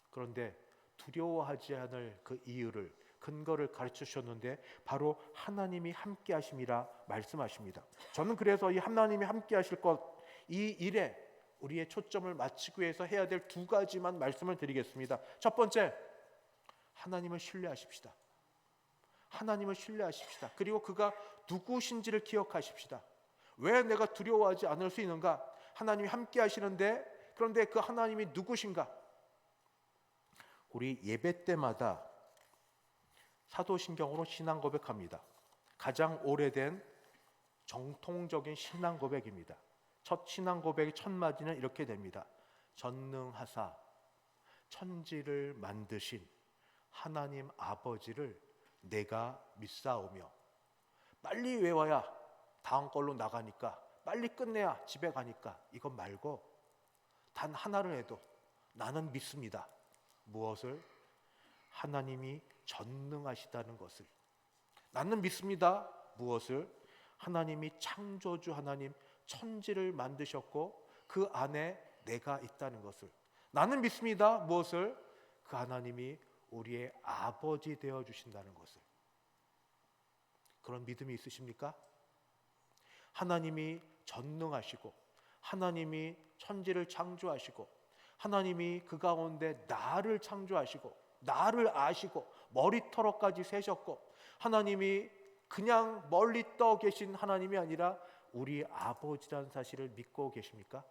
그런데 두려워하지 않을 그 이유를, 근거를 가르쳐 주셨는데 바로 하나님이 함께 하심이라 말씀하십니다. 저는 그래서 이 하나님이 함께 하실 것, 이 일에 우리의 초점을 맞추기 위해서 해야 될 두 가지만 말씀을 드리겠습니다. 첫 번째, 하나님을 신뢰하십시다. 하나님을 신뢰하십시다. 그리고 그가 누구신지를 기억하십시다. 왜 내가 두려워하지 않을 수 있는가? 하나님이 함께 하시는데, 그런데 그 하나님이 누구신가? 우리 예배 때마다 사도신경으로 신앙 고백합니다. 가장 오래된 정통적인 신앙 고백입니다. 첫 신앙 고백의 첫 마디는 이렇게 됩니다. 전능하사 천지를 만드신 하나님 아버지를 내가 믿사오며. 빨리 외워야 다음 걸로 나가니까, 빨리 끝내야 집에 가니까, 이것 말고 단 하나를 해도 나는 믿습니다. 무엇을? 하나님이 전능하시다는 것을. 나는 믿습니다. 무엇을? 하나님이 창조주 하나님, 천지를 만드셨고 그 안에 내가 있다는 것을 나는 믿습니다. 무엇을? 그 하나님이 우리의 아버지 되어 주신다는 것을. 그런 믿음이 있으십니까? 하나님이 전능하시고 하나님이 천지를 창조하시고 하나님이 그 가운데 나를 창조하시고 나를 아시고 머리털어까지 세셨고 하나님이 그냥 멀리 떠 계신 하나님이 아니라 우리 아버지라는 사실을 믿고 계십니까?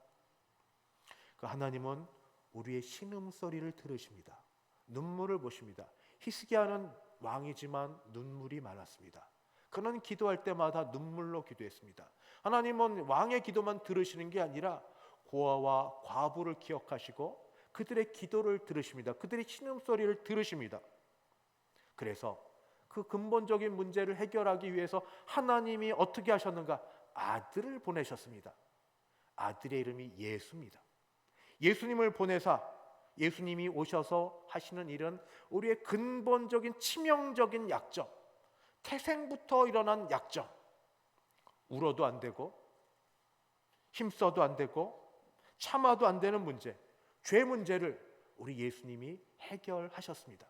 그 하나님은 우리의 신음소리를 들으십니다. 눈물을 보십니다. 히스기야는 왕이지만 눈물이 많았습니다. 그는 기도할 때마다 눈물로 기도했습니다. 하나님은 왕의 기도만 들으시는 게 아니라 고아와 과부를 기억하시고 그들의 기도를 들으십니다. 그들의 신음소리를 들으십니다. 그래서 그 근본적인 문제를 해결하기 위해서 하나님이 어떻게 하셨는가? 아들을 보내셨습니다. 아들의 이름이 예수입니다. 예수님을 보내사 예수님이 오셔서 하시는 일은 우리의 근본적인 치명적인 약점, 태생부터 일어난 약점, 울어도 안 되고 힘써도 안 되고 참아도 안 되는 문제, 죄 문제를 우리 예수님이 해결하셨습니다.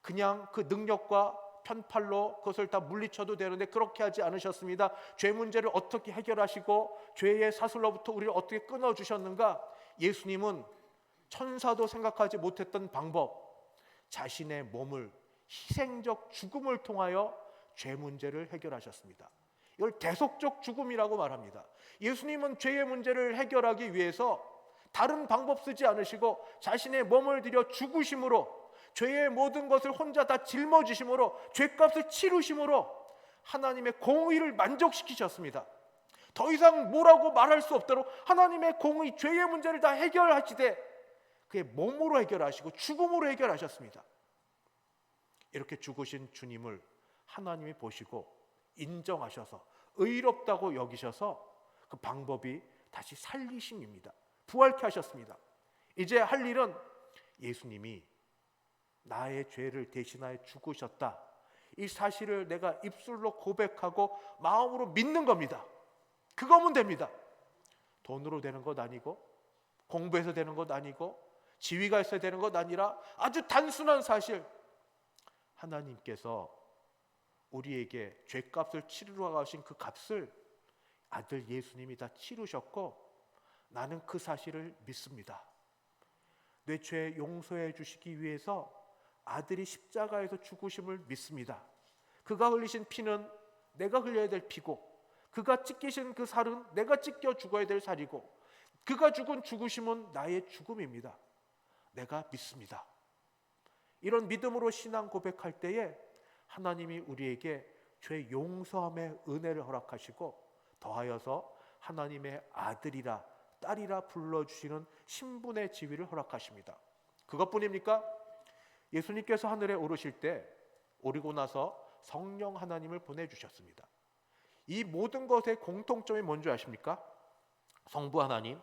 그냥 그 능력과 편팔로 그것을 다 물리쳐도 되는데 그렇게 하지 않으셨습니다. 죄 문제를 어떻게 해결하시고 죄의 사슬로부터 우리를 어떻게 끊어주셨는가? 예수님은 천사도 생각하지 못했던 방법, 자신의 몸을 희생적 죽음을 통하여 죄 문제를 해결하셨습니다. 이걸 대속적 죽음이라고 말합니다. 예수님은 죄의 문제를 해결하기 위해서 다른 방법 쓰지 않으시고 자신의 몸을 들여 죽으심으로 죄의 모든 것을 혼자 다 짊어지심으로 죄값을 치르심으로 하나님의 공의를 만족시키셨습니다. 더 이상 뭐라고 말할 수 없도록 하나님의 공의, 죄의 문제를 다 해결하시되 그의 몸으로 해결하시고 죽음으로 해결하셨습니다. 이렇게 죽으신 주님을 하나님이 보시고 인정하셔서 의롭다고 여기셔서 그 방법이 다시 살리심입니다. 부활케 하셨습니다. 이제 할 일은 예수님이 나의 죄를 대신하여 죽으셨다, 이 사실을 내가 입술로 고백하고 마음으로 믿는 겁니다. 그거면 됩니다. 돈으로 되는 것 아니고 공부해서 되는 것 아니고 지위가 있어야 되는 것 아니라 아주 단순한 사실, 하나님께서 우리에게 죄값을 치르러 가신 그 값을 아들 예수님이 다 치르셨고 나는 그 사실을 믿습니다. 내 죄 용서해 주시기 위해서 아들이 십자가에서 죽으심을 믿습니다. 그가 흘리신 피는 내가 흘려야 될 피고 그가 찢기신 그 살은 내가 찢겨 죽어야 될 살이고 그가 죽은 죽으심은 나의 죽음입니다. 내가 믿습니다. 이런 믿음으로 신앙 고백할 때에 하나님이 우리에게 죄 용서함의 은혜를 허락하시고 더하여서 하나님의 아들이라 딸이라 불러주시는 신분의 지위를 허락하십니다. 그것뿐입니까? 예수님께서 하늘에 오르실 때 오르고 나서 성령 하나님을 보내주셨습니다. 이 모든 것의 공통점이 뭔지 아십니까? 성부 하나님,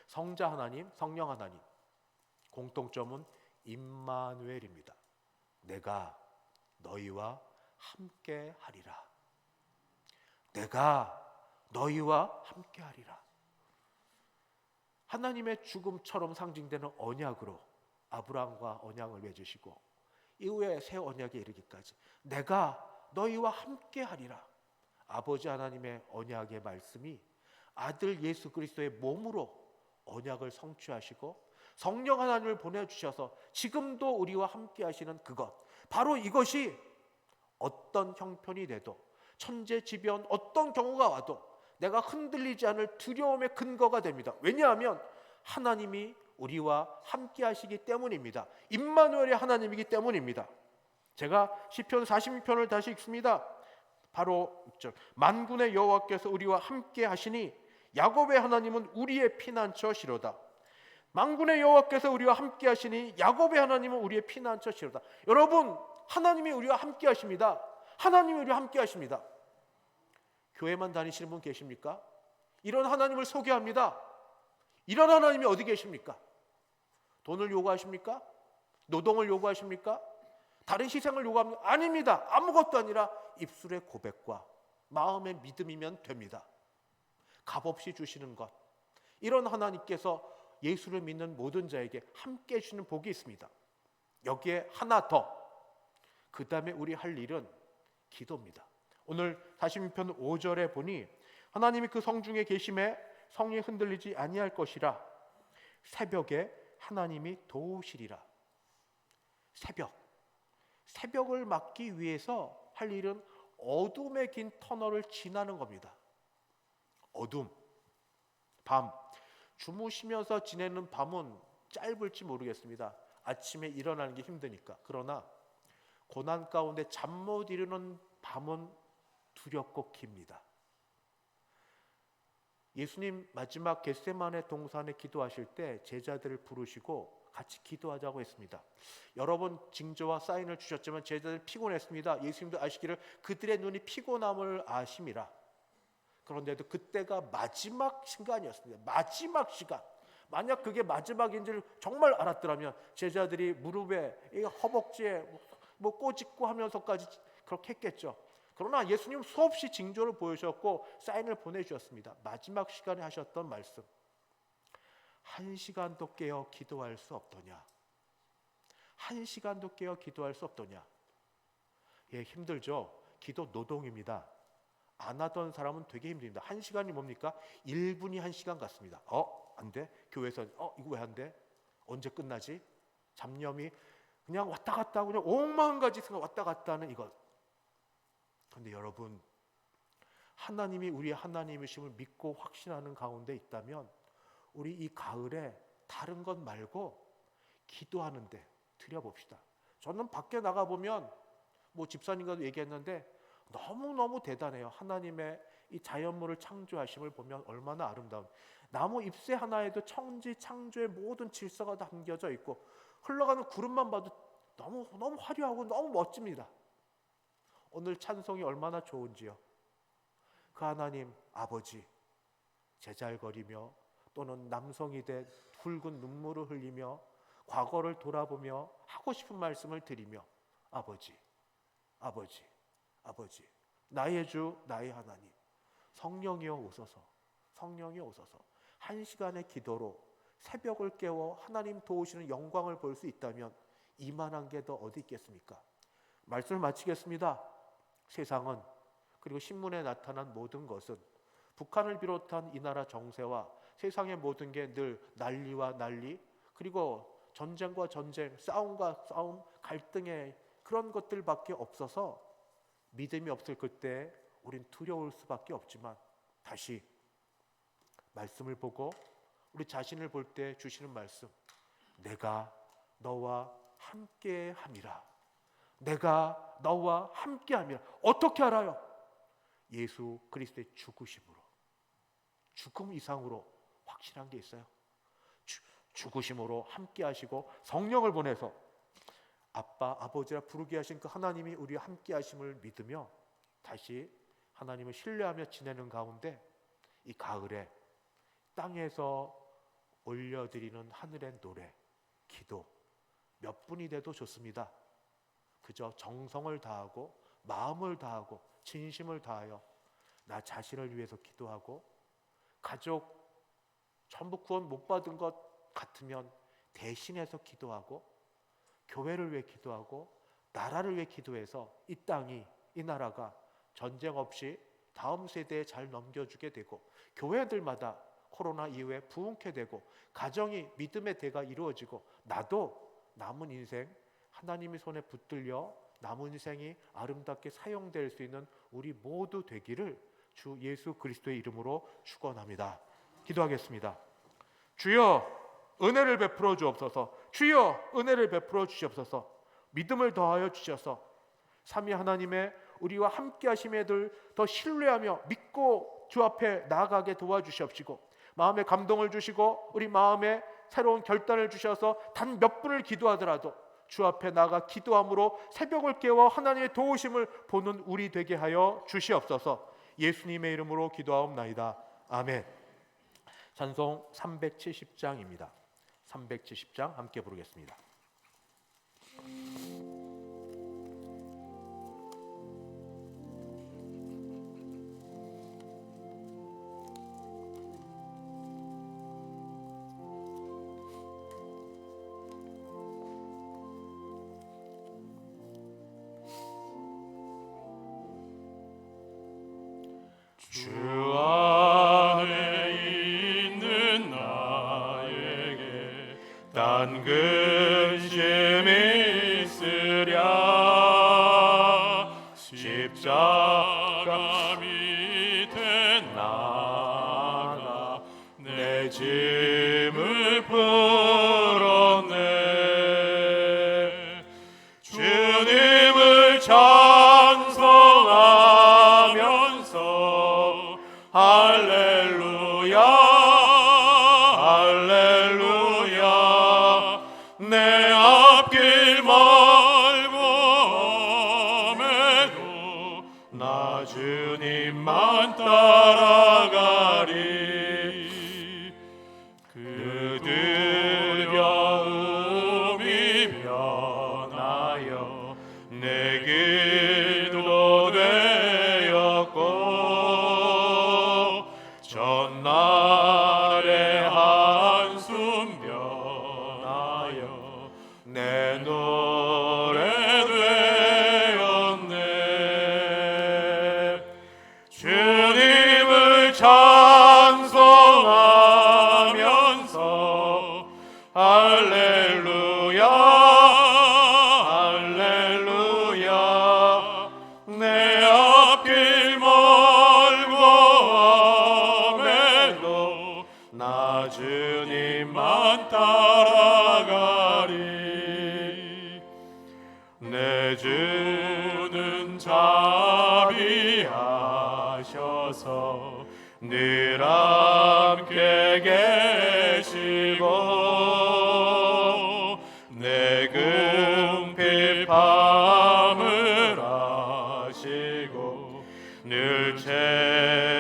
성자 하나님, 성령 하나님. 공통점은 임마누엘입니다. 내가 너희와 함께 하리라. 내가 너희와 함께 하리라. 하나님의 죽음처럼 상징되는 언약으로 아브라함과 언약을 맺으시고 이후에 새 언약에 이르기까지 내가 너희와 함께 하리라. 아버지 하나님의 언약의 말씀이 아들 예수 그리스도의 몸으로 언약을 성취하시고 성령 하나님을 보내주셔서 지금도 우리와 함께 하시는 그것, 바로 이것이 어떤 형편이 돼도 천재지변 어떤 경우가 와도 내가 흔들리지 않을 두려움의 근거가 됩니다. 왜냐하면 하나님이 우리와 함께 하시기 때문입니다. 임마누엘의 하나님이기 때문입니다. 제가 시편 46편을 다시 읽습니다. 바로 6절. 만군의 여호와께서 우리와 함께 하시니 야곱의 하나님은 우리의 피난처시로다. 만군의 여호와께서 우리와 함께 하시니 야곱의 하나님은 우리의 피난처시로다. 여러분, 하나님이 우리와 함께 하십니다. 하나님이 우리와 함께 하십니다. 교회만 다니시는 분 계십니까? 이런 하나님을 소개합니다. 이런 하나님이 어디 계십니까? 돈을 요구하십니까? 노동을 요구하십니까? 다른 희생을 요구합니까? 아닙니다. 아무것도 아니라 입술의 고백과 마음의 믿음이면 됩니다. 값없이 주시는 것, 이런 하나님께서 예수를 믿는 모든 자에게 함께 해주시는 복이 있습니다. 여기에 하나 더, 그 다음에 우리 할 일은 기도입니다. 오늘 46편 5절에 보니 하나님이 그 성중에 계심에 성이 흔들리지 아니할 것이라, 새벽에 하나님이 도우시리라. 새벽을 막기 위해서 할 일은 어둠의 긴 터널을 지나는 겁니다. 어둠, 밤, 주무시면서 지내는 밤은 짧을지 모르겠습니다. 아침에 일어나는 게 힘드니까. 그러나 고난 가운데 잠 못 이루는 밤은 두렵고 깁니다. 예수님 마지막 겟세마네 동산에 기도하실 때 제자들을 부르시고 같이 기도하자고 했습니다. 여러 번 징조와 사인을 주셨지만 제자들 피곤했습니다. 예수님도 아시기를 그들의 눈이 피곤함을 아심이라. 그런데도 그때가 마지막 시간이었습니다. 마지막 시간. 만약 그게 마지막인 줄 정말 알았더라면 제자들이 무릎에 허벅지에 꼬집고 하면서까지 그렇게 했겠죠. 그러나 예수님 수없이 징조를 보여주셨고 사인을 보내주셨습니다. 마지막 시간에 하셨던 말씀, 1시간도 깨어 기도할 수 없더냐. 1시간도 깨어 기도할 수 없더냐. 예, 힘들죠. 기도 노동입니다. 안 하던 사람은 되게 힘듭니다. 1시간이 뭡니까? 1분이 1시간 같습니다. 안 돼? 교회에서 이거 왜 안 돼? 언제 끝나지? 잡념이 그냥 왔다 갔다 하고 그냥 5만 가지 생각 왔다 갔다 하는 이것. 그런데 여러분, 하나님이 우리의 하나님이심을 믿고 확신하는 가운데 있다면 우리 이 가을에 다른 것 말고 기도하는데 들여봅시다. 저는 밖에 나가보면 집사님과도 얘기했는데 너무너무 대단해요. 하나님의 이 자연물을 창조하심을 보면 얼마나 아름다운, 나무 잎새 하나에도 천지 창조의 모든 질서가 담겨져 있고 흘러가는 구름만 봐도 너무 화려하고 너무 멋집니다. 오늘 찬송이 얼마나 좋은지요. 그 하나님 아버지, 제잘거리며 또는 남성이 된 붉은 눈물을 흘리며 과거를 돌아보며 하고 싶은 말씀을 드리며 아버지, 나의 주, 나의 하나님, 성령이여 오소서, 성령이여 오소서. 1시간의 기도로 새벽을 깨워 하나님 도우시는 영광을 볼 수 있다면 이만한 게 더 어디 있겠습니까? 말씀을 마치겠습니다. 세상은, 그리고 신문에 나타난 모든 것은 북한을 비롯한 이 나라 정세와 세상의 모든 게 늘 난리와 난리, 그리고 전쟁과 전쟁, 싸움과 싸움, 갈등의 그런 것들밖에 없어서 믿음이 없을 그때 우린 두려울 수밖에 없지만 다시 말씀을 보고 우리 자신을 볼 때 주시는 말씀, 내가 너와 함께함이라. 내가 너와 함께함이라. 어떻게 알아요? 예수 그리스도의 죽으심으로. 죽음 이상으로 확실한 게 있어요. 죽으심으로 함께하시고 성령을 보내서 아빠, 아버지라 부르게 하신 그 하나님이 우리와 함께하심을 믿으며 다시 하나님을 신뢰하며 지내는 가운데 이 가을에 땅에서 올려드리는 하늘의 노래, 기도 몇 분이 돼도 좋습니다. 그저 정성을 다하고 마음을 다하고 진심을 다하여 나 자신을 위해서 기도하고, 가족 전부 구원 못 받은 것 같으면 대신해서 기도하고, 교회를 위해 기도하고, 나라를 위해 기도해서 이 땅이, 이 나라가 전쟁 없이 다음 세대에 잘 넘겨주게 되고, 교회들마다 코로나 이후에 부흥케 되고, 가정이 믿음의 대가 이루어지고, 나도 남은 인생 하나님의 손에 붙들려 남은 인생이 아름답게 사용될 수 있는 우리 모두 되기를 주 예수 그리스도의 이름으로 축원합니다. 기도하겠습니다. 주여 은혜를 베풀어 주옵소서. 주여 은혜를 베풀어 주시옵소서. 믿음을 더하여 주셔서 삼위 하나님의 우리와 함께 하심에들 더 신뢰하며 믿고 주 앞에 나아가게 도와주시옵시고, 마음에 감동을 주시고 우리 마음에 새로운 결단을 주셔서 단 몇 분을 기도하더라도 주 앞에 나가 기도함으로 새벽을 깨워 하나님의 도우심을 보는 우리 되게 하여 주시옵소서. 예수님의 이름으로 기도하옵나이다. 아멘. 찬송 370장입니다. 370장 함께 부르겠습니다. 딴 근심이 있으랴 십자가 밑에 나가 내 짐을 풀었네. 주님을 찬송하면서 할렐루야 할렐루야 내 앞길 멀고 험해도 나 주님만 따라가리. 그 두려움이 변하여 내 길도 되었고 전날의 한숨 변하여 내 노래 되었네. 주님을 찬송하면서 할렐루야 할렐루야 내 앞길 멀고 험해도 나 주님만 따라가리. 내 주는 자비하셔서 늘 함께 계시고 내 궁핍함을 아시고 늘 채워주시는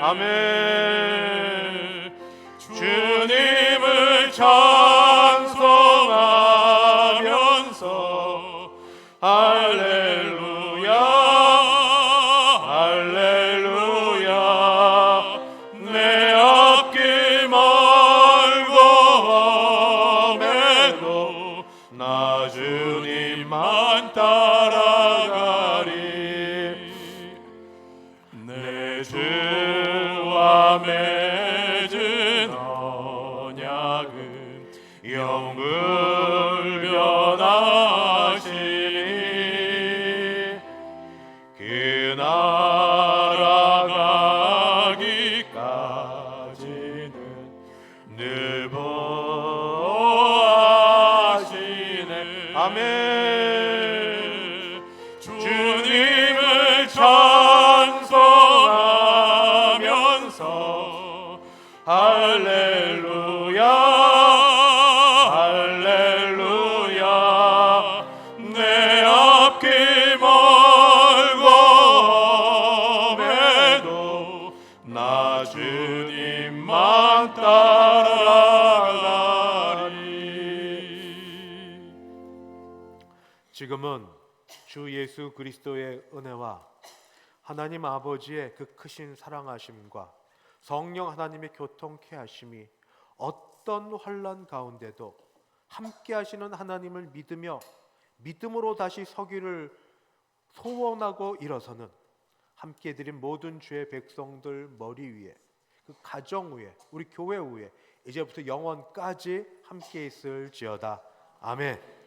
아멘. 주님을 찬송하면서 할렐루야 할렐루야 내 앞길 멀고 험해도 나 주님만 따라가리. 내 주와 맺은 언약은 영불변하시니 그 나라 가기까지는 늘 보호하시네. 아멘. 주님을 찬송하면서 할렐루야 할렐루야 내 앞길 멀고 험해도 나 주님만 따라가리. 지금은 주 예수 그리스도의 은혜와 하나님 아버지의 그 크신 사랑하심과 성령 하나님의 교통케 하심이 어떤 환난 가운데도 함께 하시는 하나님을 믿으며 믿음으로 다시 서기를 소원하고 일어서는 함께 드린 모든 주의 백성들 머리 위에, 그 가정 위에, 우리 교회 위에 이제부터 영원까지 함께 있을지어다. 아멘.